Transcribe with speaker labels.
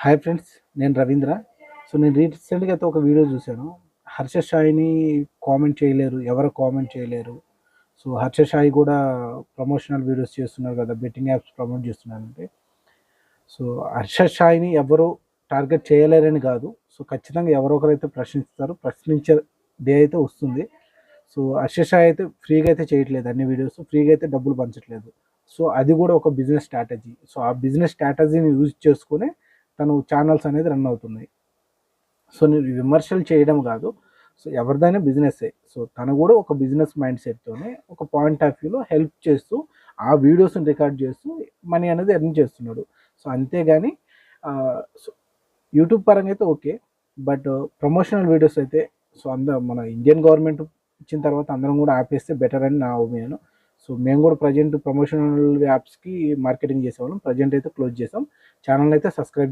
Speaker 1: Hi friends, నేను రవీంద్ర. నేను రీసెంట్గా అయితే ఒక వీడియో చూశాను. హర్ష సాయిని కామెంట్ చేయలేరు, ఎవరు కామెంట్ చేయలేరు. హర్ష సాయి కూడా ప్రమోషనల్ వీడియోస్ చేస్తున్నారు కదా, బెట్టింగ్ యాప్స్ ప్రమోట్ చేస్తున్నారంటే. సో హర్ష సాయిని ఎవరు టార్గెట్ చేయలేరని కాదు. ఖచ్చితంగా ఎవరో ఒకరైతే ప్రశ్నిస్తారు, ప్రశ్నించే డే అయితే వస్తుంది. హర్ష సాయి అయితే ఫ్రీగా అయితే చేయట్లేదు, అన్ని వీడియోస్ ఫ్రీగా అయితే డబ్బులు పంచట్లేదు. అది కూడా ఒక బిజినెస్ స్ట్రాటజీ. ఆ బిజినెస్ స్ట్రాటజీని యూజ్ చేసుకుని తను ఛానల్స్ అనేది రన్ అవుతున్నాయి. నేను విమర్శలు చేయడం కాదు, ఎవరిదైనా బిజినెస్సే. తను కూడా ఒక బిజినెస్ మైండ్ సెట్తోనే ఒక పాయింట్ ఆఫ్ వ్యూలో హెల్ప్ చేస్తూ ఆ వీడియోస్ని రికార్డ్ చేస్తూ మనీ అనేది ఎర్న్ చేస్తున్నాడు. అంతేగాని యూట్యూబ్ పరంగా అయితే ఓకే, బట్ ప్రమోషనల్ వీడియోస్ అయితే మన ఇండియన్ గవర్నమెంట్ ఇచ్చిన తర్వాత అందరం కూడా ఆపేస్తే బెటర్ అని నా ఒపీనియన్. మేము కూడా ప్రజెంట్ ప్రమోషనల్ యాప్స్కి మార్కెటింగ్ చేసేవాళ్ళం, ప్రజెంట్ అయితే క్లోజ్ చేసాం. ఛానల్ అయితే సబ్స్క్రైబ్